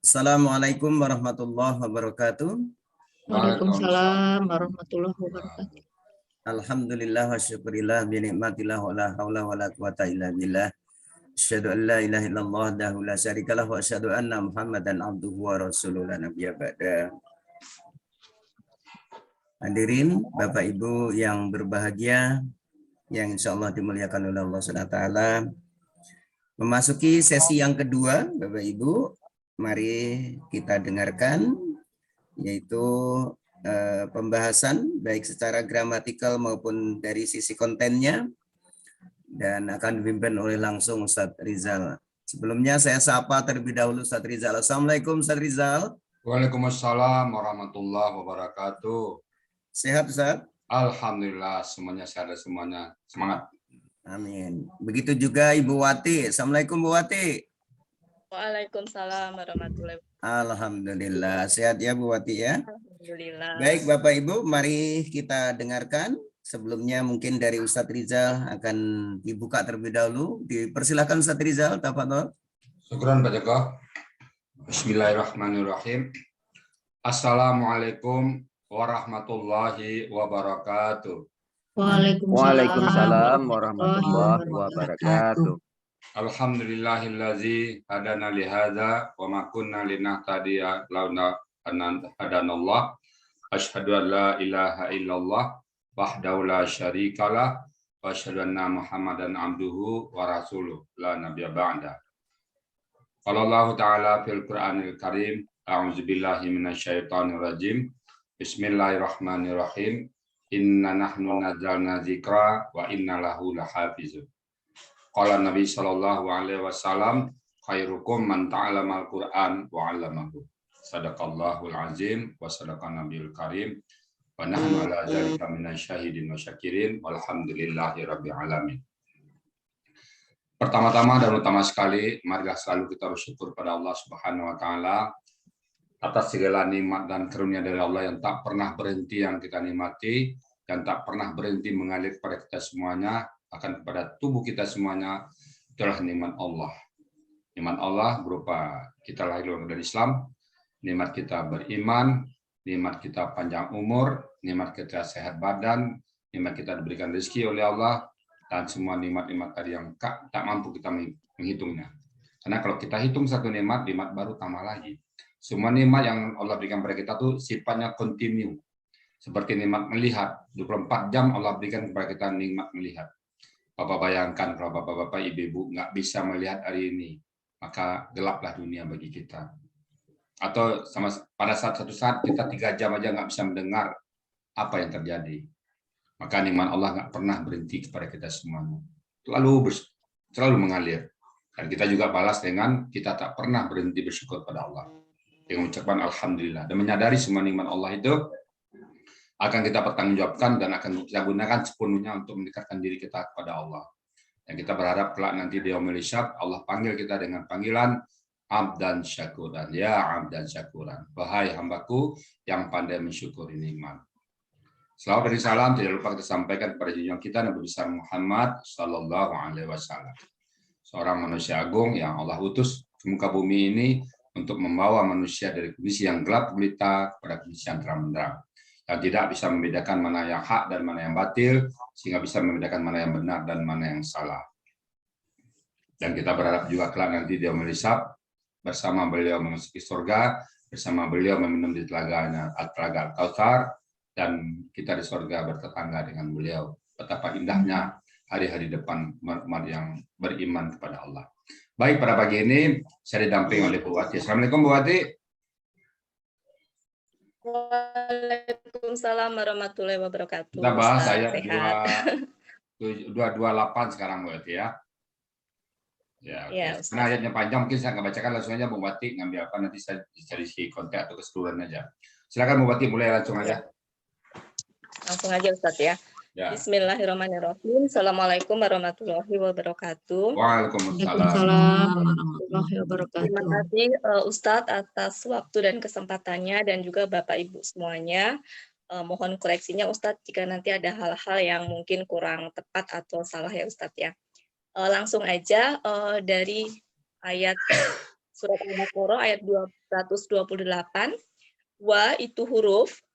Assalamualaikum warahmatullahi wabarakatuh. Waalaikumsalam warahmatullahi wabarakatuh. Alhamdulillah wa syukurillah bi nikmatillah wa la haula wa la quwata illa billah. Asyhadu an la ilaha illallah wahdahu la syarikalah wa asyhadu anna Muhammadan abduhu wa rasuluhu la nabiyya ba'da. Hadirin Bapak Ibu yang berbahagia, yang insyaallah dimuliakan oleh Allah Subhanahu wa taala. Memasuki sesi yang kedua, Bapak Ibu, mari kita dengarkan yaitu pembahasan baik secara gramatikal maupun dari sisi kontennya, dan akan dipimpin oleh langsung Ustadz Rizal. Sebelumnya saya sapa terlebih dahulu Ustadz Rizal. Assalamualaikum Ustadz Rizal. Waalaikumsalam warahmatullahi wabarakatuh. Sehat Ustadz? Alhamdulillah semuanya sehat, semuanya semangat. Amin. Begitu juga Ibu Wati. Assalamualaikum Bu Wati. Waalaikumsalam warahmatullahi wabarakatuh. Alhamdulillah sehat ya Bu Wati ya. Alhamdulillah. Baik Bapak Ibu, mari kita dengarkan. Sebelumnya mungkin dari Ustadz Rizal akan dibuka terlebih dahulu. Dipersilakan Ustadz Rizal, tafadhol. Syukran Pak Joko. Bismillahirrahmanirrahim. Assalamualaikum warahmatullahi wabarakatuh. Waalaikumsalam warahmatullahi wabarakatuh. Alhamdulillahillazi hadana lihadza wa ma kunna linahtadiya laula an hadanallah. Asyhadu an la ilaha illallah wahdahu la syarikalah wa asyhadu anna Muhammadan abduhu wa rasuluh la nabiyya ba'da. Qala Allah ta'ala fil Qur'anil Karim, a'udzubillahi minasyaitonir rajim. Bismillahirrahmanirrahim. Inna nahnu nazzalna dzikra wa inna lahu lahafizun. Qala Nabi sallallahu alaihi wasallam, khairukum man ta'allamal Qur'an wa 'allamahu. Sadaqallahul azim wa sadaqan nabiyul karim. Wa nahnu ala dzalika minasyahidin wa syakirin walhamdulillahi rabbil alamin. Pertama-tama dan utama sekali, marilah selalu kita bersyukur pada Allah Subhanahu wa taala atas segala nikmat dan karunia dari Allah yang tak pernah berhenti yang kita nikmati, yang tak pernah berhenti mengalir kepada kita semuanya, akan kepada tubuh kita semuanya. Itulah nikmat Allah. Nikmat Allah berupa kita lahir dari Islam, nikmat kita beriman, nikmat kita panjang umur, nikmat kita sehat badan, nikmat kita diberikan rezeki oleh Allah, dan semua nikmat-nikmat tadi yang tak mampu kita menghitungnya. Karena kalau kita hitung satu nikmat, nikmat baru tambah lagi. Semua nikmat yang Allah berikan kepada kita tuh sifatnya kontinu. Seperti nikmat melihat, 24 jam Allah berikan kepada kita nikmat melihat. Bapak bayangkan kalau bapak-bapak, ibu-ibu nggak bisa melihat hari ini, maka gelaplah dunia bagi kita. Atau pada satu saat kita 3 jam aja nggak bisa mendengar apa yang terjadi. Maka nikmat Allah nggak pernah berhenti kepada kita semuanya. Selalu mengalir. Dan kita juga balas dengan kita tak pernah berhenti bersyukur pada Allah. Dengan ucapan Alhamdulillah. Dan menyadari semua nikmat Allah itu akan kita pertanggungjawabkan dan akan kita gunakan sepenuhnya untuk mendekatkan diri kita kepada Allah. Dan kita berharap kelak nanti di yaumil hisab Allah panggil kita dengan panggilan abdan syakuran. Ya abdan syakuran. Wahai hambaku yang pandai mensyukuri nikmat. Selawat dan salam tidak lupa kita sampaikan kepada junjungan kita Nabi besar Muhammad sallallahu alaihi wasallam. Seorang manusia agung yang Allah utus ke muka bumi ini untuk membawa manusia dari kondisi yang gelap gulita kepada kondisi yang terang benderang. Yang tidak bisa membedakan mana yang hak dan mana yang batil, sehingga bisa membedakan mana yang benar dan mana yang salah. Dan kita berharap juga kelak nanti dia melisap bersama beliau memasuki surga, bersama beliau meminum di telaga Al-Kautsar, dan kita di surga bertetangga dengan beliau. Betapa indahnya hari-hari depan umat yang beriman kepada Allah. Baik, pada pagi ini saya didampingi oleh Bu Wati. Assalamualaikum Bu Wati. Waalaikumsalam warahmatullahi wabarakatuh. Kita bahas ayat 228 sekarang Bu Wati ya. Ya, ya karena ayatnya panjang mungkin saya nggak bacakan, langsung aja Bu Wati ngambil apa, nanti saya cari konteks atau keseluruhan aja. Silakan Bu Wati, mulai langsung aja. Langsung aja Ustadz ya. Ya. Bismillahirrahmanirrahim. Assalamualaikum warahmatullahi wabarakatuh. Waalaikumsalam warahmatullahi wabarakatuh. Terima kasih Ustadz atas waktu dan kesempatannya, dan juga Bapak Ibu semuanya. Mohon koreksinya Ustadz jika nanti ada hal-hal yang mungkin kurang tepat atau salah ya Ustadz ya. Langsung aja dari ayat surat Al-Baqarah ayat 228. Wa itu huruf,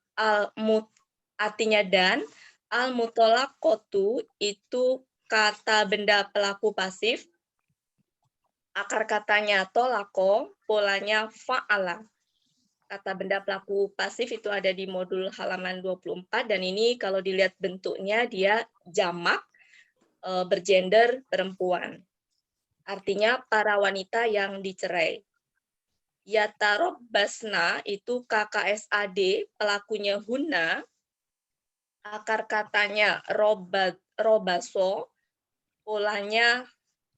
artinya dan, al-mutolaqotu itu kata benda pelaku pasif, akar katanya tolako, polanya fa'ala. Kata benda pelaku pasif itu ada di modul halaman 24, dan ini kalau dilihat bentuknya dia jamak, bergender perempuan. Artinya para wanita yang dicerai. Yatarobbasna itu KKSAD, pelakunya hunna, akar katanya robaso, polanya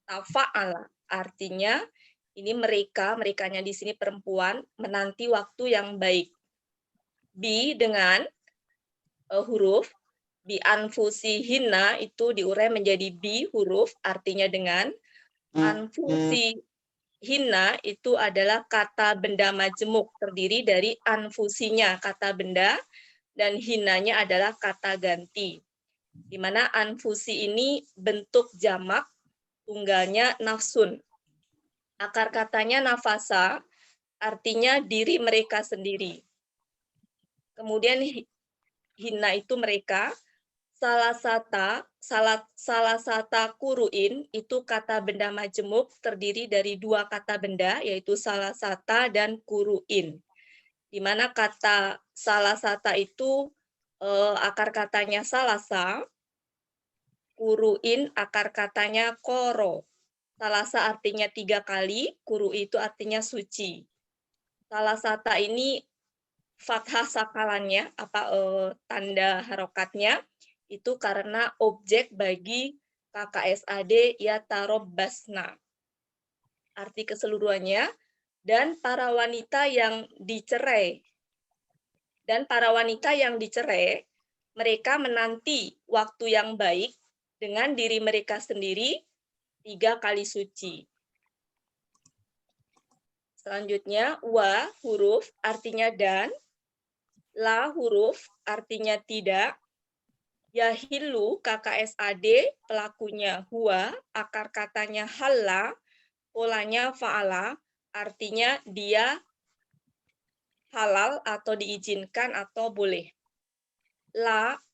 tafa'ala. Artinya ini merekanya di sini perempuan menanti waktu yang baik. Bi dengan huruf bi anfusihinna itu diurai menjadi bi huruf artinya dengan. Anfusihinna itu adalah kata benda majemuk terdiri dari anfusinya kata benda dan hinanya adalah kata ganti. Di mana anfusi ini bentuk jamak, tunggalnya nafsun. Akar katanya nafasa, artinya diri mereka sendiri. Kemudian hina itu mereka, salah sata kuruin itu kata benda majemuk terdiri dari dua kata benda yaitu salah sata dan kuruin. Di mana kata salah sata itu akar katanya salasa, kuruin akar katanya koro. Salasa artinya 3 kali, kuru itu artinya suci. Salah sata ini fathah sakalannya, tanda harokatnya, itu karena objek bagi KKSAD yatarobbasna. Arti keseluruhannya, dan para wanita yang dicerai. Dan para wanita yang dicerai, mereka menanti waktu yang baik dengan diri mereka sendiri 3 kali suci. Selanjutnya, wa huruf artinya dan, la huruf artinya tidak, yahillu KKSAD pelakunya huwa, akar katanya halla, polanya fa'ala, artinya dia halal atau diizinkan atau boleh.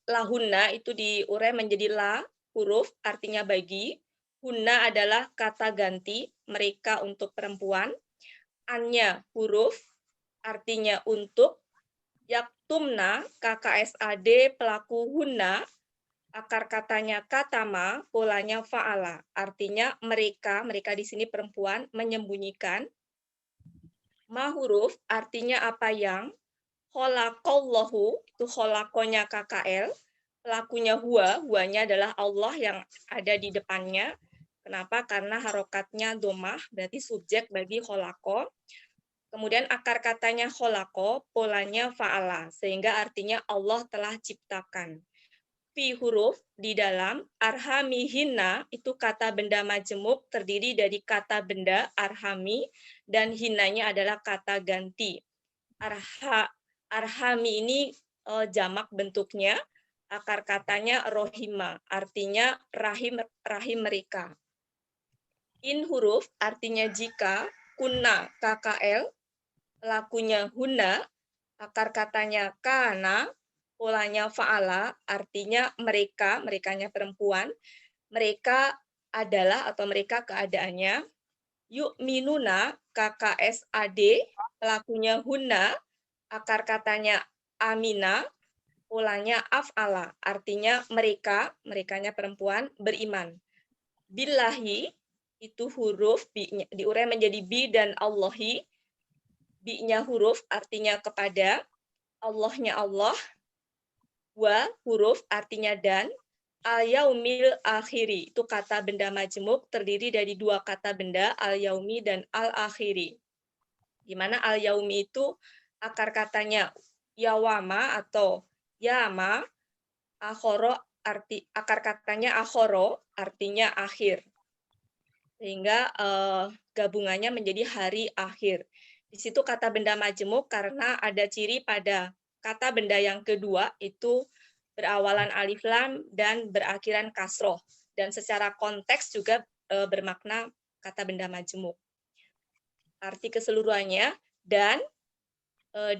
Lahunna itu diurai menjadi la huruf artinya bagi, hunna adalah kata ganti mereka untuk perempuan, annya huruf artinya untuk, yaktumna KKSAD pelaku hunna, akar katanya katama, polanya fa'ala, artinya mereka di sini perempuan menyembunyikan. Ma huruf artinya apa yang, kholaqallahu itu kholakonya KKL, pelakunya huanya adalah Allah yang ada di depannya. Kenapa? Karena harokatnya domah, berarti subjek bagi kholako. Kemudian akar katanya kholako, polanya fa'ala, sehingga artinya Allah telah ciptakan. Fi huruf di dalam, arhamihinna itu kata benda majemuk terdiri dari kata benda arhami dan hinanya adalah kata ganti. Arhami ini jamak bentuknya, akar katanya rohima, artinya rahim mereka. In huruf artinya jika, kunna KKL, pelakunya hunna, akar katanya kana, polanya fa'ala, artinya merekanya perempuan, mereka adalah atau mereka keadaannya, yu'minuna KKSAD, pelakunya hunna, akar katanya amina, polanya af'ala, artinya merekanya perempuan beriman. Billahi, itu huruf, diurai menjadi bi dan Allahi, bi-nya huruf artinya kepada, Allahnya Allah, wa huruf artinya dan, al-yaumil akhiri, itu kata benda majemuk terdiri dari 2 kata benda, al-yaumi dan al-akhiri. Di mana al-yaumi itu akar katanya yawama atau yama, akar katanya akhoro, artinya akhir. Sehingga gabungannya menjadi hari akhir. Di situ kata benda majemuk karena ada ciri pada kata benda yang kedua itu berawalan alif lam dan berakhiran kasroh. Dan secara konteks juga bermakna kata benda majemuk. arti keseluruhannya, dan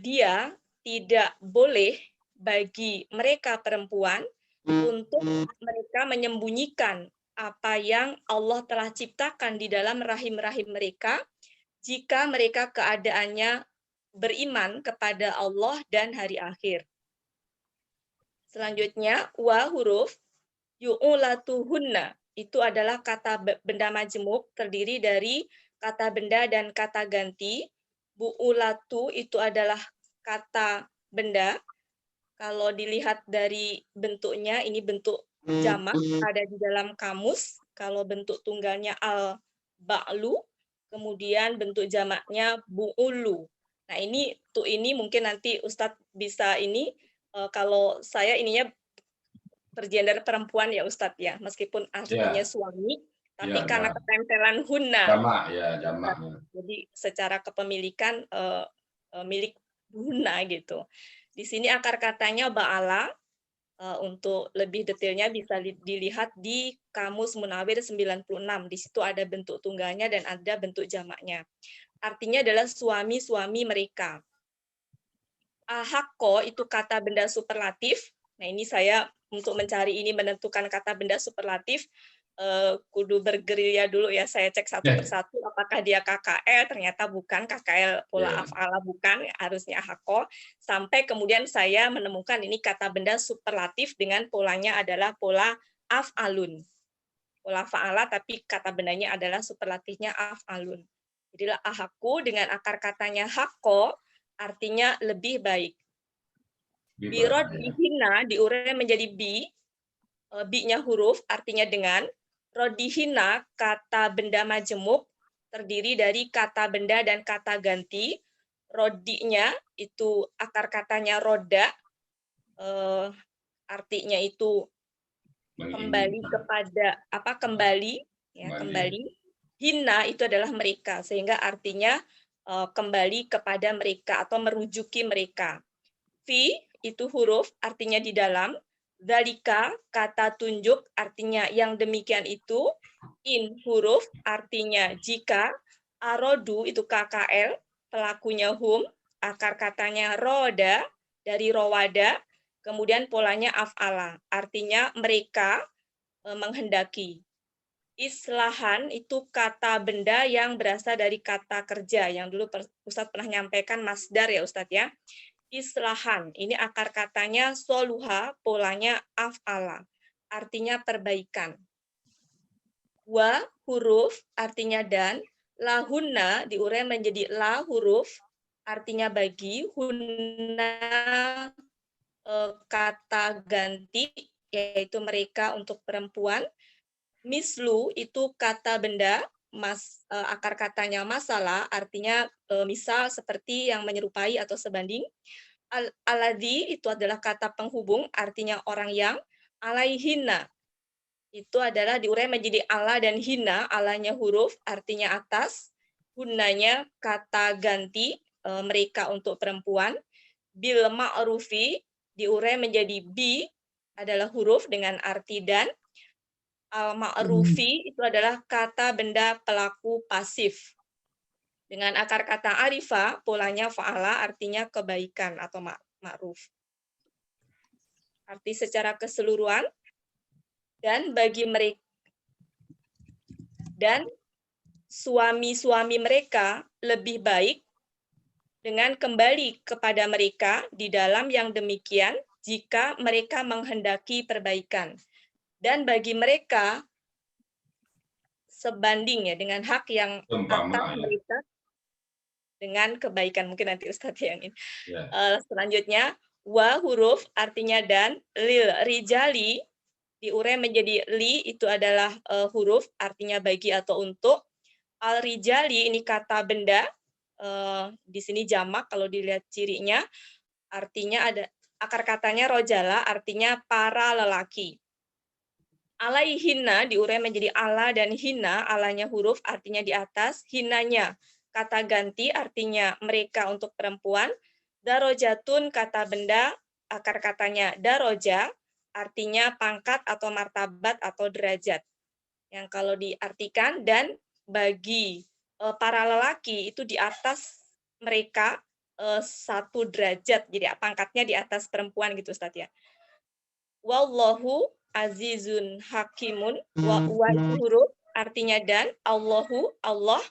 dia tidak boleh bagi mereka perempuan untuk mereka menyembunyikan apa yang Allah telah ciptakan di dalam rahim-rahim mereka jika mereka keadaannya beriman kepada Allah dan hari akhir. Selanjutnya, wa huruf yu'ulatuhunna. Itu adalah kata benda majemuk, terdiri dari kata benda dan kata ganti. Bu'ulatu itu adalah kata benda. Kalau dilihat dari bentuknya, ini bentuk jamak ada di dalam kamus. Kalau bentuk tunggalnya al-ba'lu, kemudian bentuk jamaknya bu'ulu. Nah, ini mungkin nanti Ustadz bisa ini, kalau saya ininya bergender perempuan ya Ustadz ya, meskipun aslinya suami, tapi karena ketempelan hunna. Jamak. Jadi secara kepemilikan milik hunna gitu. Di sini akar katanya ba'ala. Untuk lebih detailnya bisa dilihat di Kamus Munawir 96. Di situ ada bentuk tunggalnya dan ada bentuk jamaknya. Artinya adalah suami-suami mereka. Ahakko itu kata benda superlatif. Nah, ini saya untuk mencari ini menentukan kata benda superlatif, kudu bergerilya dulu ya, saya cek satu persatu apakah dia KKL, ternyata bukan KKL pola af'ala, bukan, harusnya ahakko, sampai kemudian saya menemukan ini kata benda superlatif dengan polanya adalah pola af'alun. Pola fa'ala tapi kata bendanya adalah superlatifnya af'alun. Jadilah ahakku dengan akar katanya hakko, artinya lebih baik. Birod dihina diurai menjadi bi-nya huruf artinya dengan. Rodihina kata benda majemuk terdiri dari kata benda dan kata ganti. Rodinya itu akar katanya roda, artinya itu kembali kepada kembali. Hina itu adalah mereka, sehingga artinya kembali kepada mereka atau merujuki mereka. Fi itu huruf artinya di dalam. Dzalika kata tunjuk artinya yang demikian itu. In huruf artinya jika. Arodu itu KKL, pelakunya hum, akar katanya roda dari rowada, kemudian polanya af'ala, artinya mereka menghendaki. Islahan itu kata benda yang berasal dari kata kerja, yang dulu Ustadz pernah nyampaikan masdar ya Ustadz ya. Islahan, ini akar katanya soluha, polanya af'ala, artinya perbaikan. Wa huruf artinya dan, lahunna diurai menjadi la huruf artinya bagi, hunna kata ganti yaitu mereka untuk perempuan. Mislu itu kata benda, akar katanya masalah artinya misal seperti yang menyerupai atau sebanding. Alladzi itu adalah kata penghubung artinya orang yang. Alaihinna itu adalah diurai menjadi ala dan hina, alanya huruf artinya atas, hunnanya kata ganti mereka untuk perempuan. Bil ma'rufi diurai menjadi bi adalah huruf dengan arti dan. Al-ma'rufi itu adalah kata benda pelaku pasif. Dengan akar kata arifa, polanya fa'ala artinya kebaikan atau ma'ruf. Arti secara keseluruhan, dan bagi mereka dan suami-suami mereka lebih baik dengan kembali kepada mereka di dalam yang demikian jika mereka menghendaki perbaikan. Dan bagi mereka sebanding ya dengan hak yang atas mereka dengan kebaikan. Mungkin nanti Ustadz yang ini. Selanjutnya, wa huruf artinya dan, lil rijali diurai menjadi li itu adalah huruf artinya bagi atau untuk. Al rijali ini kata benda, di sini jamak kalau dilihat cirinya, artinya ada akar katanya rojala artinya para lelaki. Alaihinna diurai menjadi ala dan hina, alanya huruf artinya di atas, hinanya kata ganti artinya mereka untuk perempuan. Darojatun kata benda, akar katanya daroja artinya pangkat atau martabat atau derajat. Yang kalau diartikan dan bagi para lelaki itu di atas mereka 1 derajat, jadi pangkatnya di atas perempuan gitu Ustaz ya. Wallahu azizun hakimun, wa itu huruf artinya dan, Allahu Allah,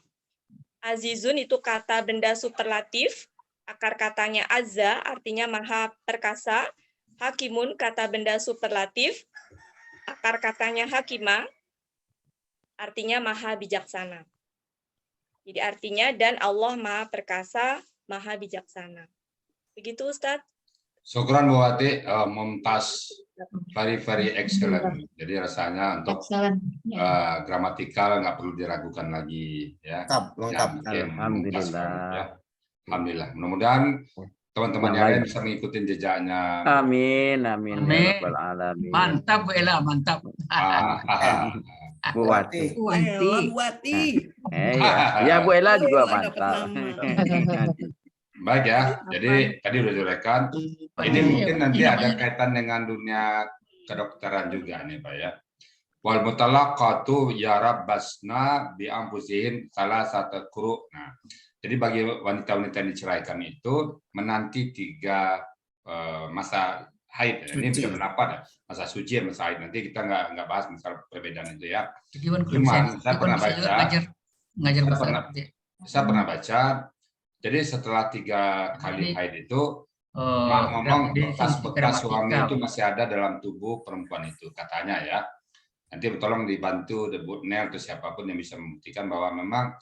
azizun itu kata benda superlatif, akar katanya azza artinya maha perkasa, hakimun kata benda superlatif, akar katanya hakimah artinya maha bijaksana. Jadi artinya dan Allah maha perkasa, maha bijaksana. Begitu Ustaz. Syukran Bu Wati, mumtaz, very excellent. Jadi rasanya untuk Excellent. gramatikal nggak perlu diragukan lagi ya. Lengkap. Ya, mumtaz banget, ya. Alhamdulillah. Alhamdulillah. Mudah-mudahan teman-teman Yang yang lain lain. bisa mengikuti jejaknya. Amin, amin, Amin. ya rabbal alamin. Mantap Bu Ella, mantap. Bu Wati. Bu Wati. Wati. Ya Bu Ella juga Ella dapat mantap. Baik ya. Jadi tadi udah diuraikan. Ini mungkin nanti ada kaitan dengan dunia kedokteran juga nih Pak ya. Wal mutalaqatu yarabbasna bi anfusihin salah satu quru. Nah, jadi bagi wanita-wanita yang diceraikan itu menanti 3 masa haid. Ini Suci. bisa berapa dah? Masa suci, masa haid. Nanti kita nggak bahas masalah perbedaan itu ya. Cuman saya pernah baca. ngajar Saya bahasa pernah- Arab ya. Saya pernah baca. Jadi setelah 3 kali haid itu ngomong bekas suami itu masih ada dalam tubuh perempuan itu katanya ya. Nanti tolong dibantu Bu Nel atau siapapun yang bisa membuktikan bahwa memang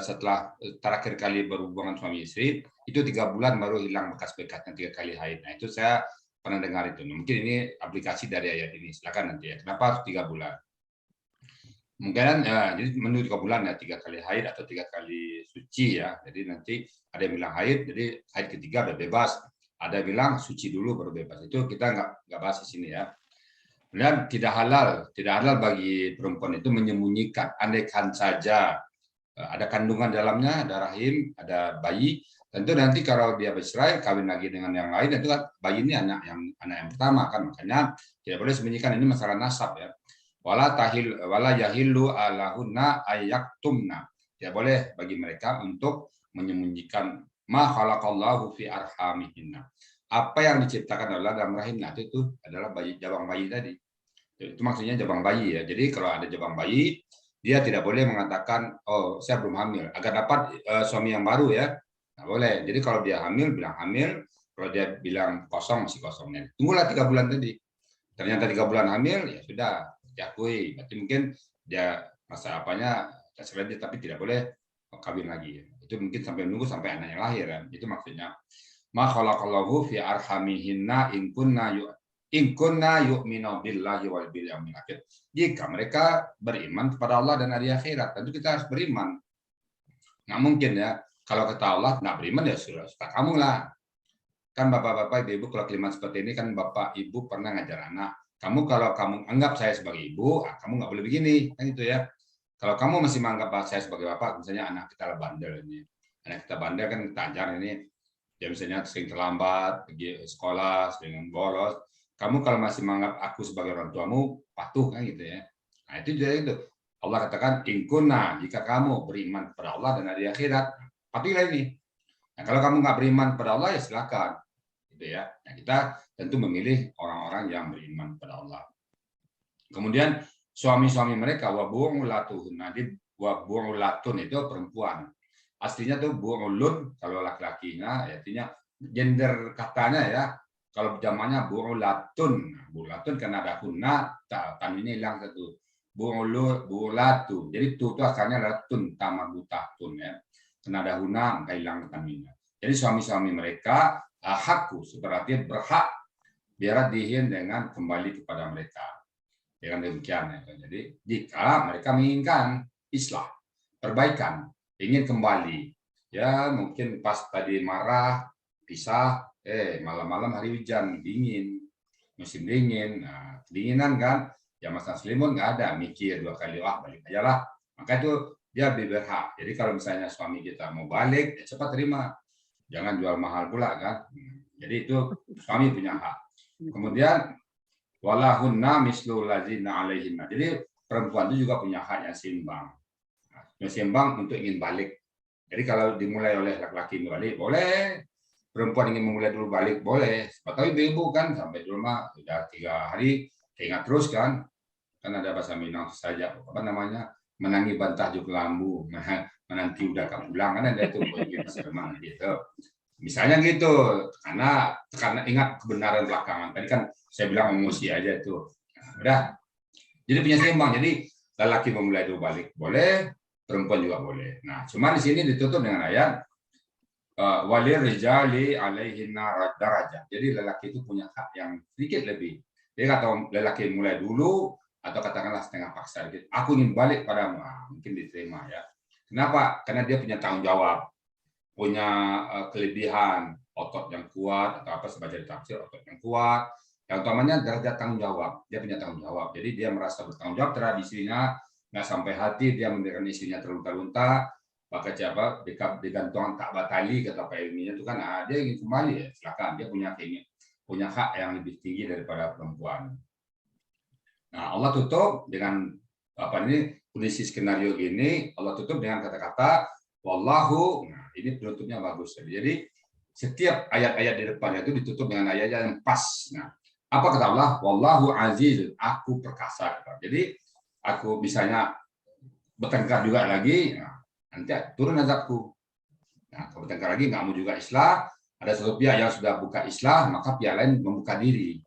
setelah terakhir kali berhubungan suami istri itu 3 bulan baru hilang bekas-bekasnya 3 kali haid. Nah itu saya pernah dengar itu. Mungkin ini aplikasi dari ayat ini. Silakan nanti ya. Kenapa harus 3 bulan? Mungkin jadi menurut 3 bulan ya 3 kali haid atau 3 kali suci ya. Jadi nanti ada yang bilang haid, jadi haid ketiga udah bebas. Ada yang bilang suci dulu baru bebas. Itu kita nggak bahas di sini ya. Kemudian tidak halal bagi perempuan itu menyembunyikan. Andaikan saja ada kandungan dalamnya, ada rahim, ada bayi. Tentu nanti kalau dia bercerai, kawin lagi dengan yang lain, itu kan bayi ini anak yang pertama kan. Makanya tidak boleh sembunyikan, ini masalah nasab ya. Wala yahillu alahunna ayaktumna. Tidak boleh bagi mereka untuk menyembunyikan ma khalaqallahu fi arhamihinna. Apa yang diciptakan Allah dalam rahim itu adalah jabang bayi tadi. Itu maksudnya jabang bayi ya. Jadi kalau ada jabang bayi, dia tidak boleh mengatakan, oh saya belum hamil, agar dapat suami yang baru ya. Nggak boleh. Jadi kalau dia hamil, bilang hamil. Kalau dia bilang kosong, masih kosongnya. Tunggulah 3 bulan tadi. Ternyata 3 bulan hamil, ya sudah. Diakui, berarti mungkin dia masa apanya terserah dia, tapi tidak boleh kawin lagi. Itu mungkin sampai menunggu sampai anaknya lahir kan. Itu maksudnya. Ma khalaqallahu fi arhamihinna in kunna yu'minu billahi wal yawmil akhir. Jika mereka beriman kepada Allah dan hari akhirat, tentu kita harus beriman. Nggak mungkin ya kalau kata Allah nggak beriman ya sudah kamu lah. Kan bapak-bapak, ibu-ibu kalau kalimat seperti ini kan bapak ibu pernah ngajar anak. Kamu kalau kamu anggap saya sebagai ibu, kamu nggak boleh begini, kan itu ya. Kalau kamu masih menganggap saya sebagai bapak, misalnya anak kita bandel ini, anak kita bandel kan kita ajar ini, dia misalnya sering terlambat, pergi sekolah, sering bolos. Kamu kalau masih menganggap aku sebagai orang tuamu, patuh kan gitu ya. Nah itu jadi itu. Allah katakan, ingkunna, jika kamu beriman kepada Allah dan hari akhirat, patuhilah ini. Nah kalau kamu nggak beriman kepada Allah ya silakan. Gitu ya. Nah, kita tentu memilih orang-orang yang beriman kepada Allah. Kemudian suami-suami mereka wabu'ulatun. Nah, wabu'ulatun itu perempuan. Aslinya tuh bu'ulun kalau laki-lakinya, artinya gender katanya ya. Kalau zamannya bu'ulatun. Nah, bu'ulatun karena ada hunna, tanwinnya hilang satu. Bu'ulatu. Jadi tu itu asalnya adalah tun tamabutatun ya. Karena ada hunna maka hilang tanwinnya. Jadi suami-suami mereka hakku sebenarnya berhak biar dihin dengan kembali kepada mereka dengan demikian ya. Jadi jika mereka menginginkan islah perbaikan ingin kembali ya mungkin pas tadi marah pisah malam-malam hari hujan dingin musim dingin nah kedinginan kan ya masa selimut nggak ada mikir 2 kali balik aja lah maka itu dia berhak. Jadi kalau misalnya suami kita mau balik ya cepat terima. Jangan jual mahal pula kan. Jadi itu suami punya hak. Kemudian walahunna mislu lazina alaihinna. Jadi perempuan itu juga punya hak yang seimbang. Nah, sembang untuk ingin balik. Jadi kalau dimulai oleh laki-laki balik boleh, perempuan ingin memulai dulu balik boleh. Tapi ibu kan sampai di rumah sudah 3 hari keingat terus kan ada bahasa Minang saja apa namanya menangi bantah juk lambu, menanti udah pulang kan ada itu gitu. Misalnya gitu, karena ingat kebenaran belakangan. Tadi kan saya bilang emosi aja itu. Udah. Jadi punya seimbang. Jadi lelaki memulai dulu balik boleh, perempuan juga boleh. Nah, cuma di sini ditutup dengan ayat walir rijali alaihinna darajah. Jadi lelaki itu punya hak yang sedikit lebih. Jadi kata lelaki mulai dulu atau katakanlah setengah paksa gitu. Aku ingin balik padamu, mungkin diterima ya. Kenapa? Karena dia punya tanggung jawab, punya kelebihan, otot yang kuat atau apa sebagai tafsir otot yang kuat. Yang utamanya derajat tanggung jawab. Dia punya tanggung jawab. Jadi dia merasa bertanggung jawab terhadap istrinya, nggak sampai hati dia memberikan istrinya terlunta-lunta, pakai siapa digantung tak batali kata Pak ilminya itu kan dia ingin kembali ya silakan, dia punya hak yang lebih tinggi daripada perempuan. Nah Allah tutup dengan apa ini kondisi skenario ini Allah tutup dengan kata-kata wallahu. Nah ini penutupnya bagus. Jadi setiap ayat-ayat di depannya itu ditutup dengan ayat yang pas. Nah apa kata Allah? Wallahu aziz, aku perkasa. Jadi aku misalnya bertengkar juga lagi, nah, nanti turun azabku. Nah, kalau bertengkar lagi nggak mau juga islah, ada satu pihak yang sudah buka islah, maka pihak lain membuka diri.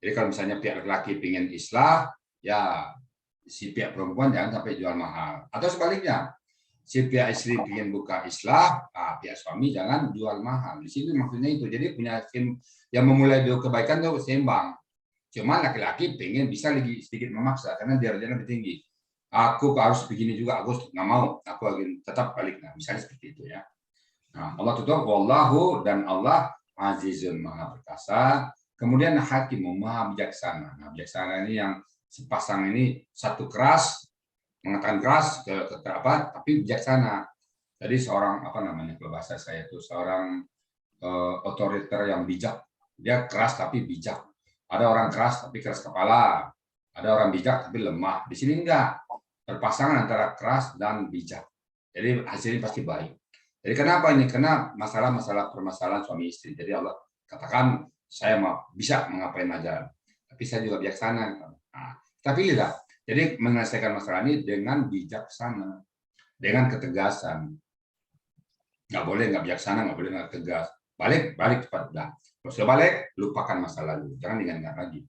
Jadi kalau misalnya pihak laki ingin islah, ya si pihak perempuan jangan sampai jual mahal. Atau sebaliknya, si pihak istri ingin buka islah, pihak suami jangan jual mahal. Di sini maksudnya itu. Jadi punya tim yang memulai kebaikan itu seimbang. Cuma laki-laki pengen bisa lebih sedikit memaksa karena derajatnya lebih tinggi. Aku harus begini juga, aku nggak mau, aku ingin tetap balik. Nah, misalnya seperti itu ya. Nah, Allah tutup wallahu dan Allah azizun maha perkasa. Kemudian hakim maha bijaksana. Nah, bijaksana ini yang sepasang ini satu keras, mengatakan keras ke apa, tapi bijaksana. Jadi seorang apa namanya kalau bahasa saya itu seorang otoriter yang bijak. Dia keras tapi bijak. Ada orang keras tapi keras kepala. Ada orang bijak tapi lemah. Di sini enggak. Berpasangan antara keras dan bijak. Jadi hasilnya pasti baik. Jadi kenapa ini? Karena masalah-masalah permasalahan suami istri. Jadi Allah katakan saya bisa mengapain aja. Tapi saya juga bijaksana. Nah, tapi lihat. Jadi menyelesaikan masalah ini dengan bijaksana. Dengan ketegasan. Nggak boleh nggak bijaksana, nggak boleh nggak tegas. Balik cepat dah. Kalau sudah balik, lupakan masa lalu. Jangan diingat lagi.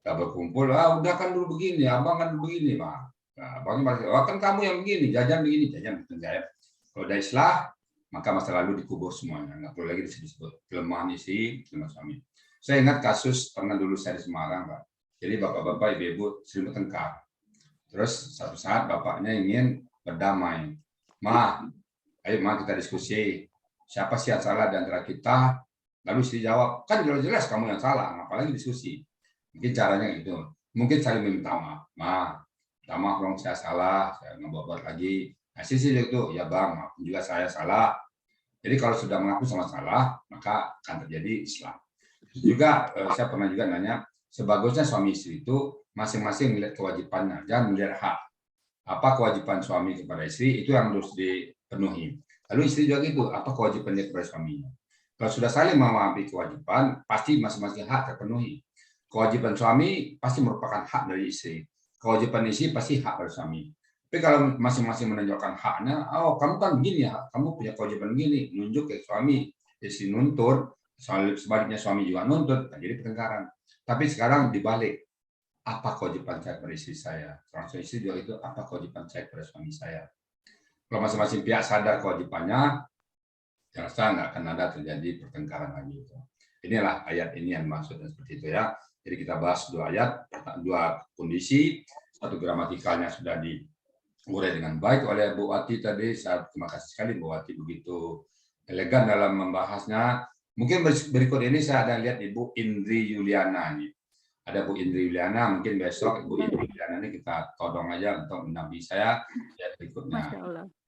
Gak berkumpul, udah kan dulu begini, abang kan dulu begini, Pak. Nah, abangnya balik, kan kamu yang begini, jajan begini, jajan. Kalau udah islah, maka masa lalu dikubur semuanya. Nggak perlu lagi disebut kelemahan isi, kelemahan suami. Saya ingat kasus pernah dulu saya di Semarang, Pak. Jadi bapak-bapak, ibu-ibu sering bertengkar. Terus satu saat bapaknya ingin berdamai. Ayo kita diskusi. Siapa sih yang salah di antara kita? Lalu istri jawab, kan jelas-jelas kamu yang salah, apalagi diskusi. Mungkin caranya gitu. Mungkin saling meminta maaf. Minta maaf dong, saya salah, saya nggak buat lagi. Nah, sisi itu, ya bang, maafin juga saya salah. Jadi kalau sudah mengaku sama salah, maka akan terjadi Islam. Juga saya pernah juga nanya, sebagusnya suami istri itu masing-masing melihat kewajibannya, jangan melihat hak. Apa kewajiban suami kepada istri, itu yang harus dipenuhi. Lalu istri juga gitu, apa kewajibannya kepada suaminya. Kalau sudah saling memahami kewajiban, pasti masing-masing hak terpenuhi. Kewajiban suami pasti merupakan hak dari istri. Kewajiban istri pasti hak dari suami. Tapi kalau masing-masing menunjukkan haknya, kamu kan begini ya, kamu punya kewajiban begini, nunjuk ke suami, istri nuntut, sebaliknya suami juga nuntut, jadi pertengkaran. Tapi sekarang dibalik, apa kewajiban saya kepada istri saya? Termasuk istri juga itu, apa kewajiban saya kepada suami saya? Kalau masing-masing pihak sadar kewajibannya, saya rasa nggak akan ada terjadi pertengkaran lagi. Inilah ayat ini yang maksudnya seperti itu ya. Jadi kita bahas dua ayat, dua kondisi, satu gramatikalnya sudah diurai dengan baik oleh Bu Wati tadi. Saya terima kasih sekali Bu Wati begitu elegan dalam membahasnya. Mungkin berikut ini saya ada lihat Ibu Indri Yuliana ini. Ada Bu Indri Yuliana, mungkin besok Bu Indri Yuliana ini kita todong aja untuk mendampingi saya ya berikutnya.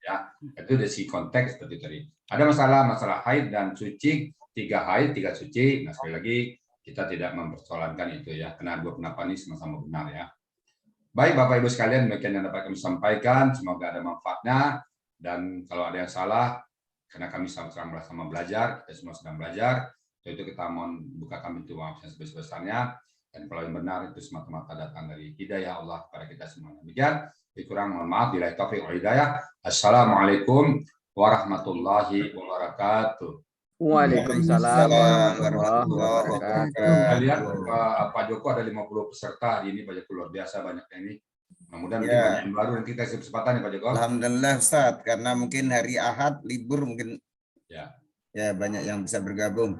Ya, itu dari si konteks seperti tadi. Ada masalah haid dan suci, 3 haid, 3 suci. Nah, sekali lagi kita tidak mempersoalkan itu ya, karena dua pendapat ini sama-sama benar ya. Baik Bapak Ibu sekalian, demikian yang dapat kami sampaikan. Semoga ada manfaatnya. Dan kalau ada yang salah, karena kami sama-sama belajar, kita semua sedang belajar, itu kita mohon buka kami itu maaf yang sebesar-besarnya. Dan kalau yang benar itu semata-mata datang dari hidayah Allah kepada kita semua. Demikian, kurang mohon maaf. Bila taufiq wal hidayah. Assalamualaikum warahmatullahi wabarakatuh. Waalaikumsalam warahmatullahi wabarakatuh. Kita lihat Pak Joko ada 50 peserta hari ini, Pak Joko luar biasa banyaknya ini. Mudah-mudahan mungkin Ya. banyak yang baru dan kita kasih kesempatan ya Pak Joko. Alhamdulillah Ustaz, karena mungkin hari Ahad libur mungkin Ya. ya banyak yang bisa bergabung.